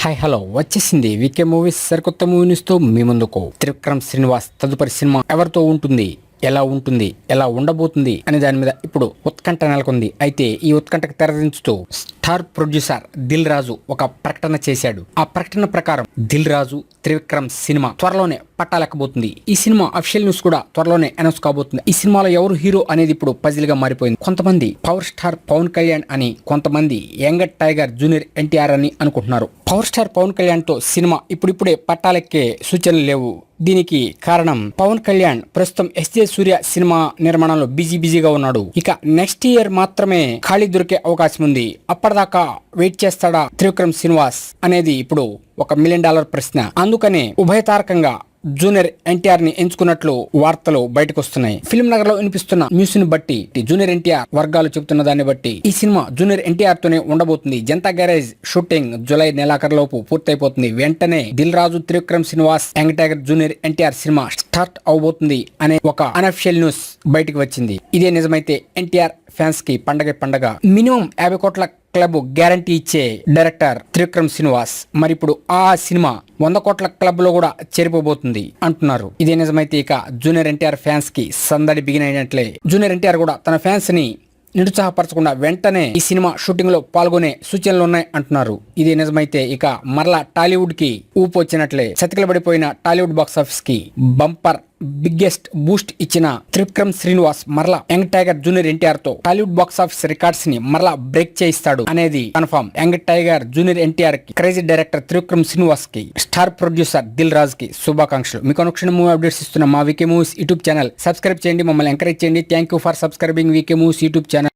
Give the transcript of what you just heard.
Hi hello వచ్చేసింది VK movies సరికొత్త మూవీస్తో మీ ముందుకు. త్రివిక్రమ్ శ్రీనివాస్ తదుపరి సినిమా ఎవరితో ఉంటుంది, ఎలా ఉంటుంది, ఎలా ఉండబోతుంది అనే దాని మీద ఇప్పుడు ఉత్కంఠ నెలకొంది. అయితే ఈ ఉత్కంఠకు తెరదించుతూ స్టార్ ప్రొడ్యూసర్ దిల్ రాజు ఒక ప్రకటన చేశాడు. ఆ ప్రకటన ప్రకారం దిల్ రాజు త్రివిక్రమ్ సినిమా త్వరలోనే పట్టాలెక్కబోతుంది. ఈ సినిమా అఫీషియల్ న్యూస్ కూడా త్వరలోనే అనౌన్స్ కాబోతుంది. ఈ సినిమాలో ఎవరు హీరో అనేది ఇప్పుడు పజిల్ గా మారిపోయింది. కొంతమంది పవర్ స్టార్ పవన్ కళ్యాణ్ అని, కొంతమంది యంగ్ టైగర్ జూనియర్ ఎన్టీఆర్ అని అనుకుంటున్నారు. పవర్ స్టార్ పవన్ కళ్యాణ్ తో సినిమా ఇప్పుడిప్పుడే పట్టాలెక్కే సూచనలు లేవు. దీనికి కారణం పవన్ కళ్యాణ్ ప్రస్తుతం ఎస్జే సూర్య సినిమా నిర్మాణంలో బిజీగా ఉన్నాడు. ఇక నెక్స్ట్ ఇయర్ మాత్రమే ఖాళీ దొరికే అవకాశం ఉంది. అప్పటిదాకా వెయిట్ చేస్తాడా త్రివిక్రమ్ శ్రీనివాస్ అనేది ఇప్పుడు ఒక $1 మిలియన్ ప్రశ్న. అందుకనే ఉభయతారకంగా జూనియర్ ఎన్టీఆర్ ని ఎంచుకున్నట్లు వార్తలు బయటకు వస్తున్నాయి. ఫిల్మ్ నగర్ లో వినిపిస్తున్న న్యూస్ ని బట్టి జూనియర్ ఎన్టీఆర్ వర్గాలు చెబుతున్న దాన్ని బట్టి ఈ సినిమా జూనియర్ ఎన్టీఆర్ తోనే ఉండబోతుంది. జనతా గ్యారేజ్ షూటింగ్ జూలై నెలాఖరులోపు పూర్తయిపోతుంది. వెంటనే Dil Raju Trivikram Srinivas young tiger junior NTR cinema start అవబోతుంది అనే ఒక అనఫిషియల్ న్యూస్ బయటకు వచ్చింది. ఇదే నిజమైతే ఎన్టీఆర్ ఫ్యాన్స్ కి పండగ. మినిమం 50 కోట్ల క్లబ్ గ్యారంటీ ఇచ్చే డైరెక్టర్ త్రివిక్రమ్ శ్రీనివాస్ మరి ఇప్పుడు ఆ సినిమా 100 కోట్ల క్లబ్ లో కూడా చేరిపోబోతుంది అంటున్నారు. ఇదే నిజమైతే ఇక జూనియర్ ఎన్టీఆర్ ఫ్యాన్స్ కి సందడి బిగిన్ అయినట్లే. జూనియర్ ఎన్టీఆర్ కూడా తన ఫ్యాన్స్ ని నిరుత్సాహపరచకుండా వెంటనే ఈ సినిమా షూటింగ్ లో పాల్గొనే సూచనలు ఉన్నాయి అంటున్నారు. ఇదే నిజమైతే ఇక మరలా టాలీవుడ్ కి ఊపు వచ్చినట్లే. చతికిలబడిపోయిన టాలీవుడ్ బాక్స్ ఆఫీస్ కి బంపర్ బిగ్గెస్ట్ బూస్ట్ ఇచ్చిన త్రివిక్రమ్ శ్రీనివాస్ మరలా యంగ్ టైగర్ జూనియర్ ఎన్టీఆర్ తో టాలీవుడ్ బాక్స్ ఆఫీస్ రికార్డ్స్ ని మరలా బ్రేక్ చేయిస్తాడు అనేది confirm. Young tiger junior NTR కి, క్రేజీ డైరెక్టర్ త్రివిక్రమ్ శ్రీనివాస్ కి, స్టార్ ప్రొడ్యూసర్ దిల్ రాజ్ కి శుభాకాంక్షలు. మీకు అనుక్షణ మూవీ అప్డేట్స్ ఇస్తున్న మా VK movies YouTube channel subscribe చేయండి, మమ్మల్ని ఎంకరేజ్ చేయండి. Thank you for subscribing VK movies YouTube channel.